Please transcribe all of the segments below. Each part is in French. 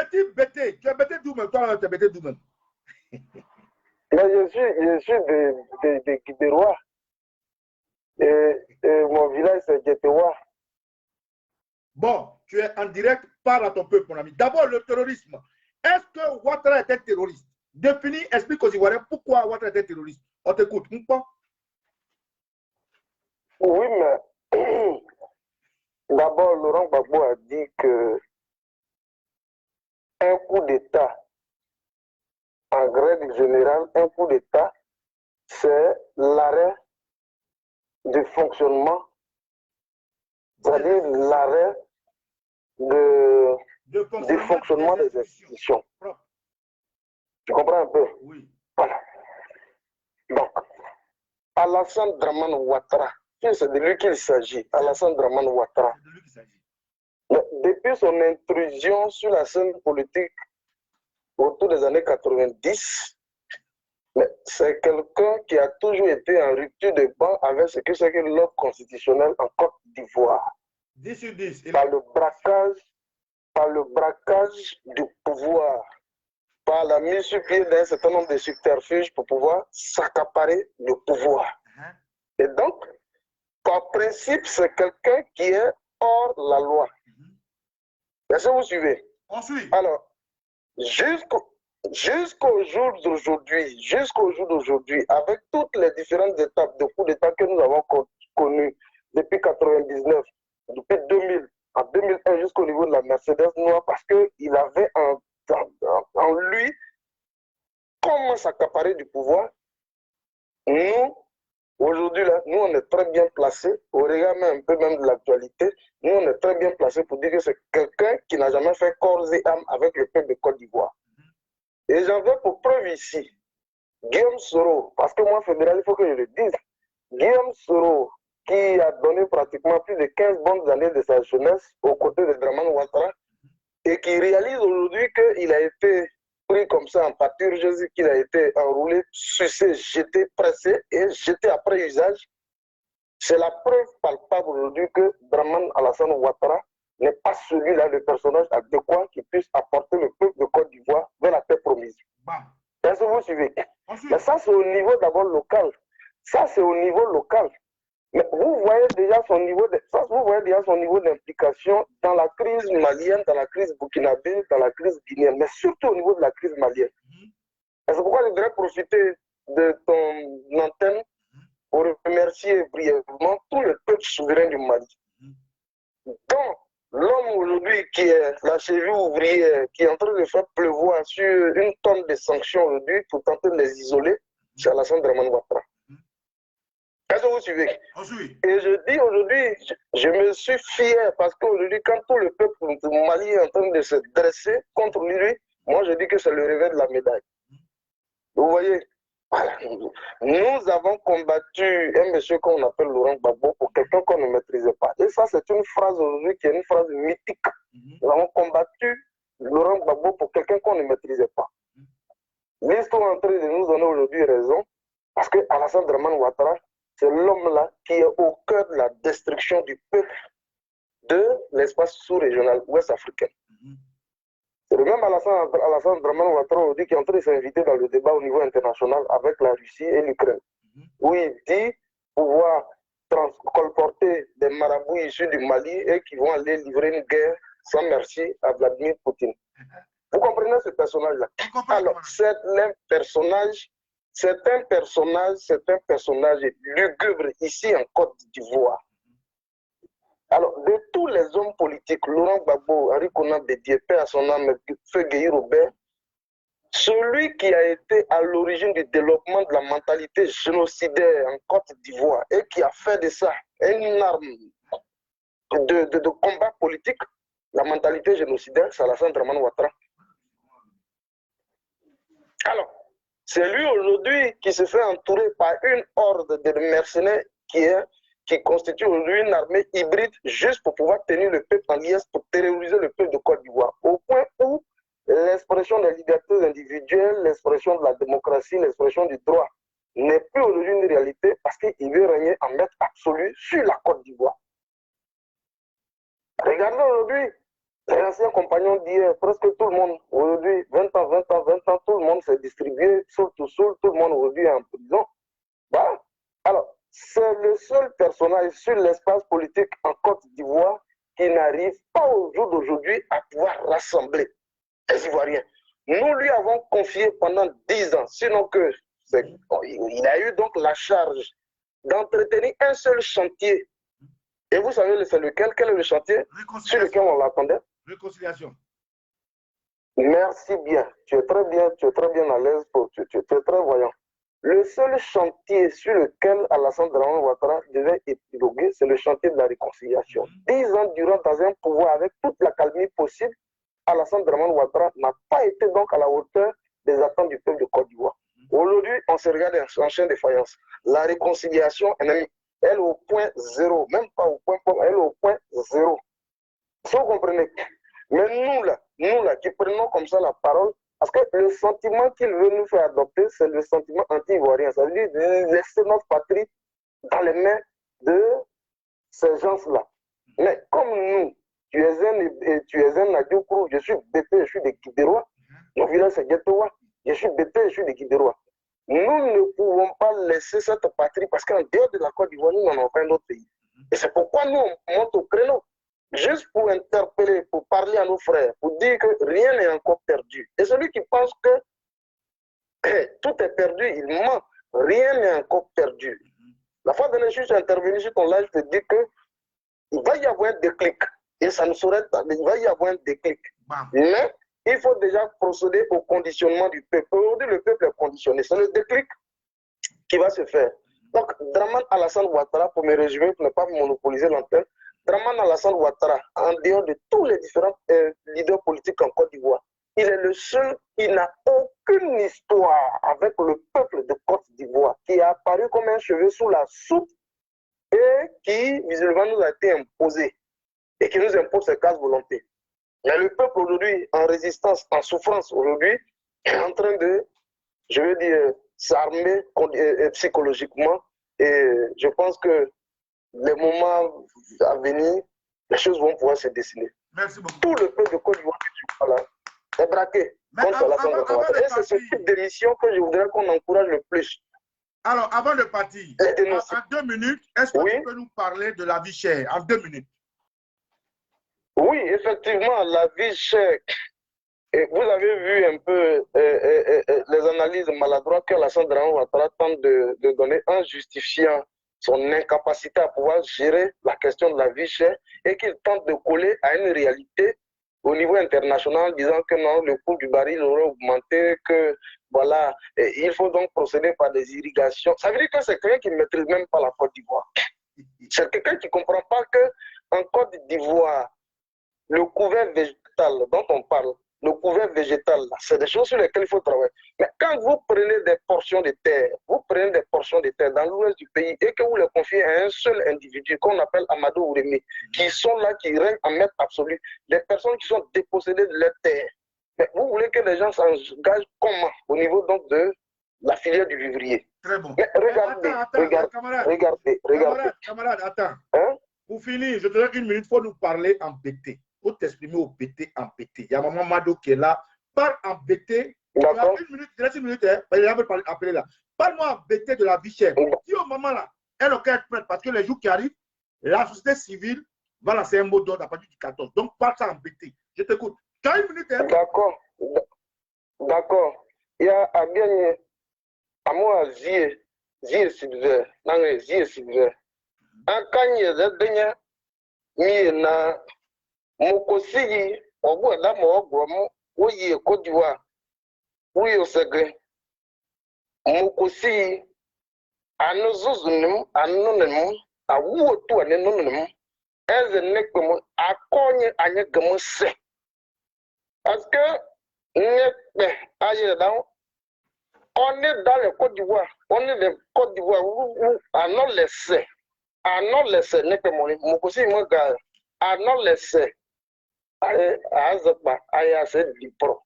Petit bêté. Tu es bêté d'où même? Toi, tu es bêté d'où même? Mais je suis des rois. Et mon village, c'est Djetewa. Bon, tu es en direct, parle à ton peuple, mon ami. D'abord, le terrorisme. Est-ce que Ouattara était terroriste? Définis, explique aux Ivoiriens pourquoi Ouattara était terroriste. On t'écoute. Pourquoi? Oui, mais d'abord, Laurent Gbagbo a dit que un coup d'État, en règle générale, un coup d'État, c'est l'arrêt du fonctionnement, c'est-à-dire l'arrêt du fonctionnement des institutions. Tu comprends un peu? Oui. Voilà. Donc, Alassane Dramane Ouattara, c'est de lui qu'il s'agit, Alassane Dramane Ouattara. C'est de lui qu'il s'agit. Depuis son intrusion sur la scène politique autour des années 90, c'est quelqu'un qui a toujours été en rupture de banc avec ce que c'est que l'ordre constitutionnel en Côte d'Ivoire. 10 sur 10. Par le braquage du pouvoir, par la mise sur pied d'un certain nombre de subterfuges pour pouvoir s'accaparer le pouvoir. Et donc, par principe, c'est quelqu'un qui est hors la loi. Est-ce que vous suivez? On suit. Alors, jusqu'au jour d'aujourd'hui, avec toutes les différentes étapes de coup d'État que nous avons connues depuis 1999, depuis 2000, en 2001 jusqu'au niveau de la Mercedes noire, parce qu'il avait en lui comment s'accaparer du pouvoir. Nous, aujourd'hui, là, nous, on est très bien placés, au regard même un peu même de l'actualité, nous, on est très bien placés pour dire que c'est quelqu'un qui n'a jamais fait corps et âme avec le peuple de Côte d'Ivoire. Et j'en veux pour preuve ici, Guillaume Soro, parce que moi, fédéral, il faut que je le dise, Guillaume Soro, qui a donné pratiquement plus de 15 bonnes années de sa jeunesse aux côtés de Dramane Ouattara, et qui réalise aujourd'hui qu'il a été pris comme ça en pâture, je dis qu'il a été enroulé, sucé, jeté, pressé et jeté après usage. C'est la preuve palpable aujourd'hui que Dramane Alassane Ouattara n'est pas celui-là, le personnage adéquat qui puisse apporter le peuple de Côte d'Ivoire vers la paix promise. Est-ce que vous suivez? Mais ça, c'est au niveau d'abord local. Ça, c'est au niveau local. Mais vous voyez déjà son niveau d'implication dans la crise malienne, dans la crise burkinabé, dans la crise guinéenne, mais surtout au niveau de la crise malienne. Et c'est pourquoi je voudrais profiter de ton antenne pour remercier brièvement tout le peuple souverain du Mali. Donc, l'homme aujourd'hui qui est la cheville ouvrière, qui est en train de faire pleuvoir sur une tonne de sanctions aujourd'hui pour tenter de les isoler, c'est Alassane Dramane Ouattara. Est-ce que vous suivez? Et je dis aujourd'hui, je me suis fier parce qu'aujourd'hui, quand tout le peuple Mali est en train de se dresser contre lui, moi je dis que c'est le revers de la médaille. Vous voyez? Voilà. Nous avons combattu un monsieur qu'on appelle Laurent Gbagbo pour quelqu'un qu'on ne maîtrisait pas. Et ça, c'est une phrase aujourd'hui qui est une phrase mythique. Nous avons combattu Laurent Gbagbo pour quelqu'un qu'on ne maîtrisait pas. L'histoire est en train de nous donner aujourd'hui raison parce que Alassane Dramane Ouattara, c'est l'homme-là qui est au cœur de la destruction du peuple de l'espace sous-régional ouest-africain. C'est le même Alassane Dramane Ouattara aujourd'hui qui est en train de s'inviter dans le débat au niveau international avec la Russie et l'Ukraine, où il dit pouvoir colporter des marabouts issus du Mali et qui vont aller livrer une guerre sans merci à Vladimir Poutine. Vous comprenez ce personnage-là? Alors, c'est un personnage lugubre ici en Côte d'Ivoire. Alors, de tous les hommes politiques, Laurent Gbagbo, Henri Konan Bédié, paix à son âme, Feu Guéhi Robert, celui qui a été à l'origine du développement de la mentalité génocidaire en Côte d'Ivoire et qui a fait de ça une arme de combat politique, la mentalité génocidaire, c'est Alassane Dramane Ouattara. Alors, c'est lui aujourd'hui qui se fait entourer par une horde de mercenaires qui constitue aujourd'hui une armée hybride juste pour pouvoir tenir le peuple en liesse, pour terroriser le peuple de Côte d'Ivoire. Au point où l'expression des libertés individuelles, l'expression de la démocratie, l'expression du droit n'est plus aujourd'hui une réalité parce qu'il veut régner en maître absolu sur la Côte d'Ivoire. Regardez aujourd'hui les anciens compagnons d'hier, presque tout le monde, aujourd'hui, 20 ans, 20 ans, 20 ans, tout le monde s'est distribué, tout le monde aujourd'hui est en prison. Bah, alors, c'est le seul personnage sur l'espace politique en Côte d'Ivoire qui n'arrive pas au jour d'aujourd'hui à pouvoir rassembler les Ivoiriens. Nous lui avons confié pendant 10 ans, sinon que il a eu donc la charge d'entretenir un seul chantier. Et vous savez, c'est lequel? Quel est le chantier sur lequel on l'attendait? Réconciliation. Merci bien. Tu es très bien à l'aise, tu es très voyant. Le seul chantier sur lequel Alassane Dramane Ouattara devait épiloguer, c'est le chantier de la réconciliation. 10 ans durant dans un pouvoir avec toute la calmie possible, Alassane Dramane Ouattara n'a pas été donc à la hauteur des attentes du peuple de Côte d'Ivoire. Aujourd'hui, on se regarde en chaîne de faïence. La réconciliation, elle est au point zéro, même pas au point, elle est au point zéro. Si vous comprenez. Mais nous là, qui prenons comme ça la parole, parce que le sentiment qu'il veut nous faire adopter, c'est le sentiment anti-ivoirien. Ça veut dire de laisser notre patrie dans les mains de ces gens-là. Mais comme nous, tu es un Nadioukro, je suis Bété, je suis des Guidérois. Mon village c'est Ghettoa, je suis Bété, je suis des Guidérois. Nous ne pouvons pas laisser cette patrie parce qu'en dehors de la Côte d'Ivoire, nous n'en avons pas un autre pays. Et c'est pourquoi nous, on monte au créneau. Juste pour interpeller, pour parler à nos frères, pour dire que rien n'est encore perdu. Et celui qui pense que tout est perdu, il ment. Rien n'est encore perdu. La fois dernière, je suis intervenu sur ton live, je te dis qu'il va y avoir un déclic. Et ça ne saurait pas, il va y avoir un déclic. Mais il faut déjà procéder au conditionnement du peuple. Aujourd'hui, le peuple est conditionné. C'est le déclic qui va se faire. Donc, Dramane Alassane Ouattara, pour me résumer, pour ne pas monopoliser l'antenne, Dramane Alassane Ouattara, en dehors de tous les différents leaders politiques en Côte d'Ivoire, il est le seul qui n'a aucune histoire avec le peuple de Côte d'Ivoire, qui a apparu comme un cheveu sous la soupe et qui, visuellement, nous a été imposé et qui nous impose ses cases volontés. Mais le peuple aujourd'hui, en résistance, en souffrance aujourd'hui, est en train de, je veux dire, s'armer psychologiquement. Et je pense que les moments à venir, les choses vont pouvoir se dessiner. Merci beaucoup. Tout le peuple de Côte d'Ivoire est braqué contre la Ouattara. Et c'est ce type d'émission que je voudrais qu'on encourage le plus. Alors, avant de partir, en 2 minutes, est-ce que tu peux nous parler de la vie chère? En 2 minutes. Oui, effectivement, la vie chère. Et vous avez vu un peu les analyses maladroites que Alassane Dramane Ouattara tente de donner en justifiant son incapacité à pouvoir gérer la question de la vie chère et qu'il tente de coller à une réalité au niveau international, disant que non, le coût du baril aurait augmenté, que voilà, il faut donc procéder par des irrigations. Ça veut dire que c'est quelqu'un qui ne maîtrise même pas la Côte d'Ivoire. C'est quelqu'un qui ne comprend pas qu'en Côte d'Ivoire, le couvert végétal dont on parle, le couvert végétal, c'est des choses sur lesquelles il faut travailler. Mais quand vous prenez des portions de terre, dans l'ouest du pays et que vous les confiez à un seul individu qu'on appelle Amadou Ourémé, qui sont là, qui règnent en maître absolu, des personnes qui sont dépossédées de leur terre. Mais vous voulez que les gens s'engagent comment au niveau donc de la filière du vivrier? Très bon. Mais regardez. Camarade, attends. Hein? Pour finir, je te donne 1 minute, il faut nous parler en BT. Il faut t'exprimer au BT en BT. Il y a Maman Mado qui est là. Parle en BT. D'accord. 1 minute, il reste 1 minute. Hein. Il va appeler là. Parle-moi en BT de la vie chère. Dis au maman là, elle est prête parce que les jours qui arrivent, la société civile va lancer un mot d'ordre à partir du 14. Donc, parle ça en BT. Je t'écoute. Tu as 1 minute. Hein. D'accord. Il y a à gagner. À moi, Zier Silver. Zier Silver. En Kanye, Zedenia, Miena. Mokosigi, Obu Adam Ogrom, Oye Côte d'Ivoire, Ouyo Segre, Mokosi, Anozunim, Anonym, a Wu to an anonym, as a neckmo, a cogne and a gamus. As que Neck Aye down, only Dale Côte d'Ivoire, only the Côte d'Ivoire who are not less say, are not less neckmo, Mokosi Moga, are not less say. Azakba aya se dipro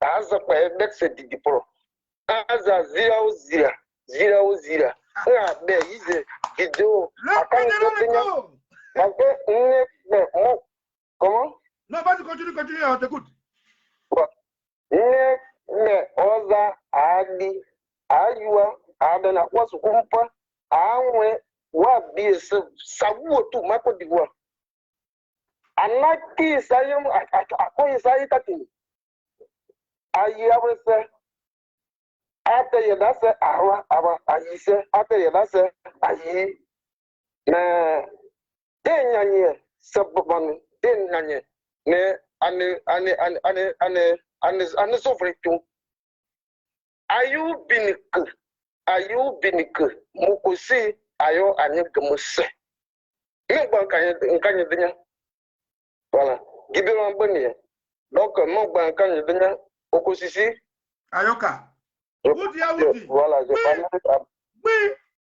azakba ebek se dipro aza zira nga be ize video akani tenya parce que comment Non, vas-y, continue, on t'écoute. Ne oza adi ayua adana kwasu kumpa awe wa biese sabuo tu mako diwa anaki sayum akoyi sayi tatini ayi awese ate yedase awa ayise ate yedase ayi na denyanye sababani denyanye ne ane sofretu ayu binik mukusi ayo anye gemese mengba kanye denya voilà gibero mbani donc mengba kanye denya okusisi ayoka Wudi. Voilà, je parle. Oui,